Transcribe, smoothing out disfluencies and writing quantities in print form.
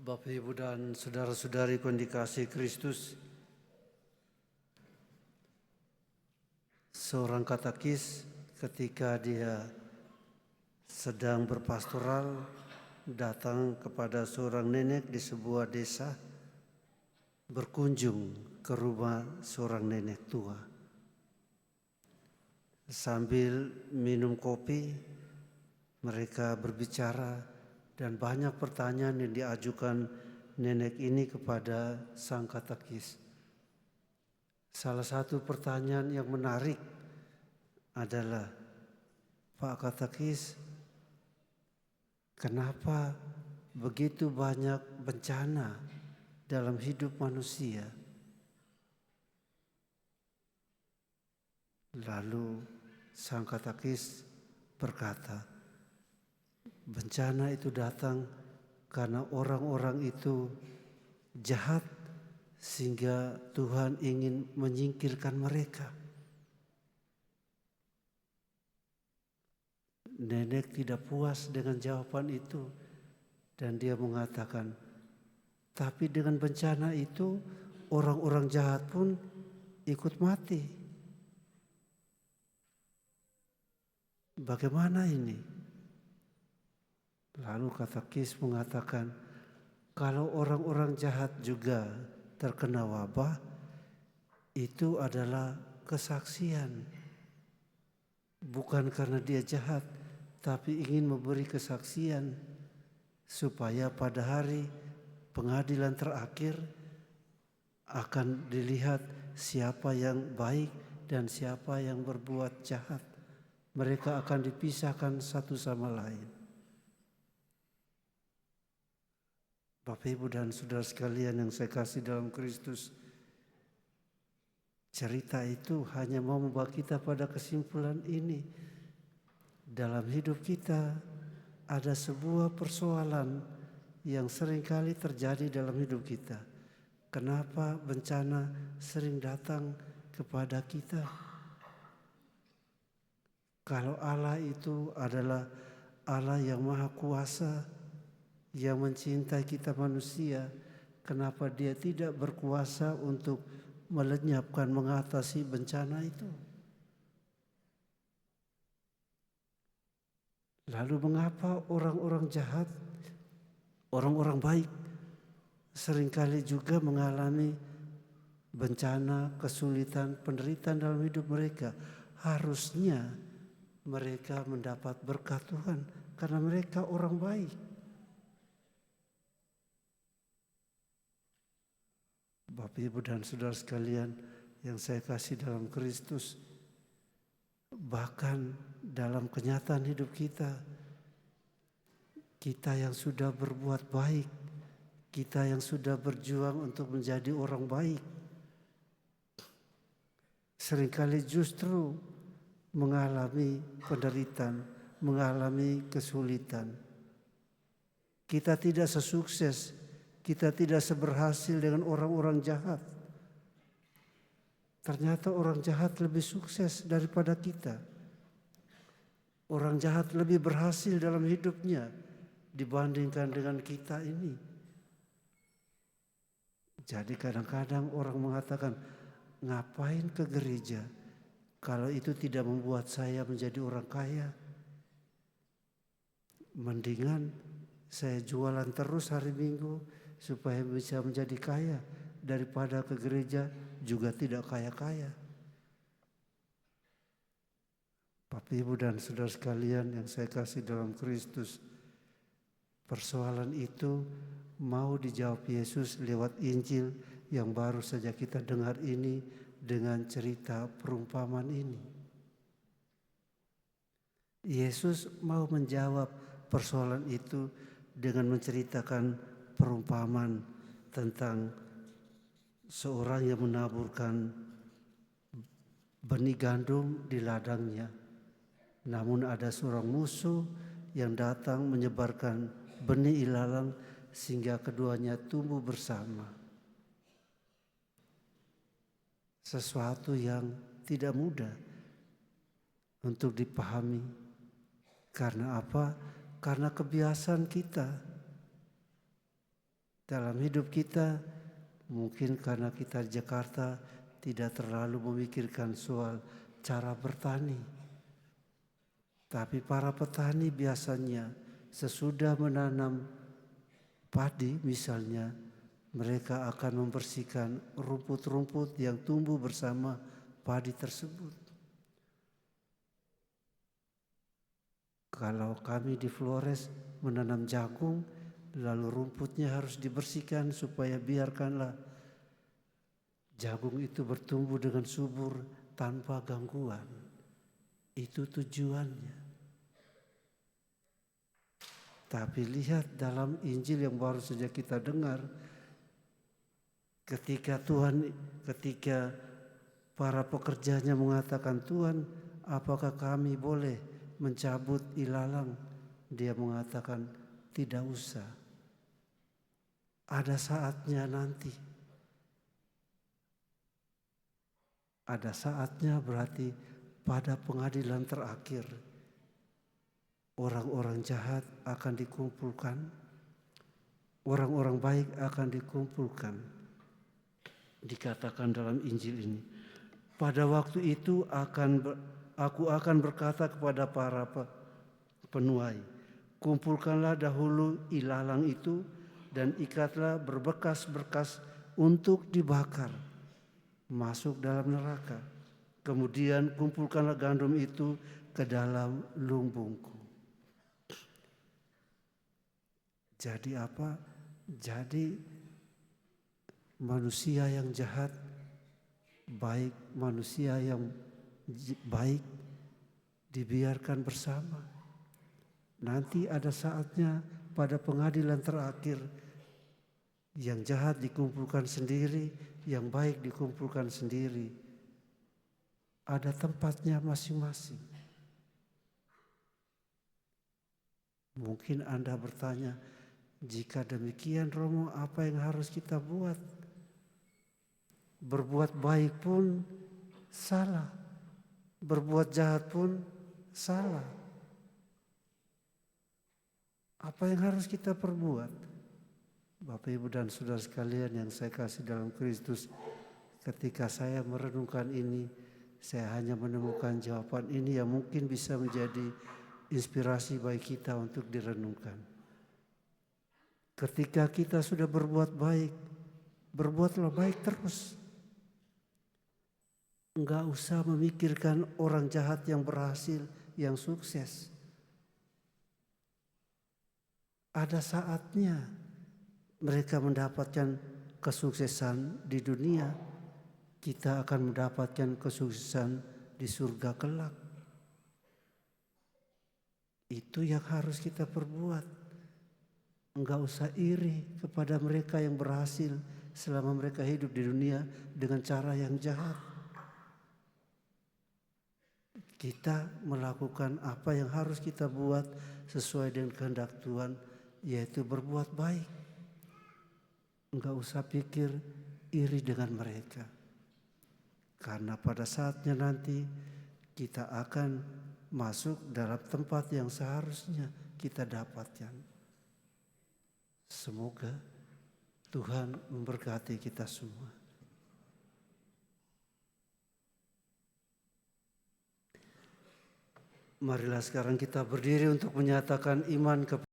Bapak, Ibu, dan saudara-saudari yang dikasihi Kristus, seorang katekis ketika dia sedang berpastoral datang kepada seorang nenek di sebuah desa, berkunjung ke rumah seorang nenek tua. Sambil minum kopi, mereka berbicara dan banyak pertanyaan yang diajukan nenek ini kepada sang katekis. Salah satu pertanyaan yang menarik adalah, "Pak katekis, kenapa begitu banyak bencana dalam hidup manusia?" Lalu sang katekis berkata, bencana itu datang karena orang-orang itu jahat sehingga Tuhan ingin menyingkirkan mereka. Nenek tidak puas dengan jawaban itu dan dia mengatakan, tapi dengan bencana itu orang-orang jahat pun ikut mati. Bagaimana ini? Lalu katekis mengatakan, kalau orang-orang jahat juga terkena wabah, itu adalah kesaksian. Bukan karena dia jahat, tapi ingin memberi kesaksian supaya pada hari pengadilan terakhir akan dilihat siapa yang baik dan siapa yang berbuat jahat. Mereka akan dipisahkan satu sama lain. Bapak, Ibu, dan saudara sekalian yang saya kasih dalam Kristus, cerita itu hanya mau membawa kita pada kesimpulan ini. Dalam hidup kita ada sebuah persoalan yang seringkali terjadi dalam hidup kita. Kenapa bencana sering datang kepada kita? Kalau Allah itu adalah Allah yang Maha Kuasa, yang mencintai kita manusia, kenapa dia tidak berkuasa untuk melenyapkan, mengatasi bencana itu? Lalu mengapa orang-orang jahat, orang-orang baik seringkali juga mengalami bencana, kesulitan, penderitaan dalam hidup mereka? Harusnya mereka mendapat berkat Tuhan karena mereka orang baik. Bapak, Ibu, dan saudara sekalian yang saya kasih dalam Kristus, bahkan dalam kenyataan hidup kita, kita yang sudah berbuat baik, kita yang sudah berjuang untuk menjadi orang baik, seringkali justru mengalami penderitaan, mengalami kesulitan. Kita tidak sesukses, kita tidak seberhasil dengan orang-orang jahat. Ternyata orang jahat lebih sukses daripada kita. Orang jahat lebih berhasil dalam hidupnya dibandingkan dengan kita ini. Jadi kadang-kadang orang mengatakan, ngapain ke gereja kalau itu tidak membuat saya menjadi orang kaya? Mendingan saya jualan terus hari Minggu supaya bisa menjadi kaya daripada ke gereja juga tidak kaya-kaya. Bapak, Ibu, dan saudara sekalian yang saya kasih dalam Kristus, persoalan itu mau dijawab Yesus lewat Injil yang baru saja kita dengar ini dengan cerita perumpamaan ini. Yesus mau menjawab persoalan itu dengan menceritakan perumpamaan tentang seorang yang menaburkan benih gandum di ladangnya. Namun ada seorang musuh yang datang menyebarkan benih ilalang sehingga keduanya tumbuh bersama. Sesuatu yang tidak mudah untuk dipahami. Karena apa? Karena kebiasaan kita. Dalam hidup kita, mungkin karena kita di Jakarta tidak terlalu memikirkan soal cara bertani. Tapi para petani biasanya sesudah menanam padi misalnya, mereka akan membersihkan rumput-rumput yang tumbuh bersama padi tersebut. Kalau kami di Flores menanam jagung, lalu rumputnya harus dibersihkan supaya biarkanlah jagung itu bertumbuh dengan subur tanpa gangguan. Itu tujuannya. Tapi lihat dalam Injil yang baru saja kita dengar, ketika para pekerjanya mengatakan, Tuhan, apakah kami boleh mencabut ilalang? Dia mengatakan, tidak usah. Ada saatnya nanti. Ada saatnya berarti pada pengadilan terakhir, orang-orang jahat akan dikumpulkan, orang-orang baik akan dikumpulkan. Dikatakan dalam Injil ini, pada waktu itu aku akan berkata kepada para penuai, kumpulkanlah dahulu ilalang itu dan ikatlah berbekas-berkas untuk dibakar, masuk dalam neraka. Kemudian kumpulkanlah gandum itu ke dalam lumbungku. Jadi apa? Jadi manusia yang jahat, baik manusia yang baik dibiarkan bersama. Nanti ada saatnya pada pengadilan terakhir, yang jahat dikumpulkan sendiri, yang baik dikumpulkan sendiri. Ada tempatnya masing-masing. Mungkin Anda bertanya, jika demikian Romo, apa yang harus kita buat? Berbuat baik pun salah, berbuat jahat pun salah. Apa yang harus kita perbuat? Bapak, Ibu, dan saudara sekalian yang saya kasih dalam Kristus, ketika saya merenungkan ini, saya hanya menemukan jawaban ini yang mungkin bisa menjadi inspirasi bagi kita untuk direnungkan. Ketika kita sudah berbuat baik, berbuatlah baik terus. Enggak usah memikirkan orang jahat yang berhasil, yang sukses. Ada saatnya mereka mendapatkan kesuksesan di dunia, kita akan mendapatkan kesuksesan di surga kelak. Itu yang harus kita perbuat. Enggak usah iri kepada mereka yang berhasil selama mereka hidup di dunia dengan cara yang jahat. Kita melakukan apa yang harus kita buat sesuai dengan kehendak Tuhan, yaitu berbuat baik. Enggak usah pikir iri dengan mereka. Karena pada saatnya nanti kita akan masuk dalam tempat yang seharusnya kita dapatkan. Semoga Tuhan memberkati kita semua. Marilah sekarang kita berdiri untuk menyatakan iman kepada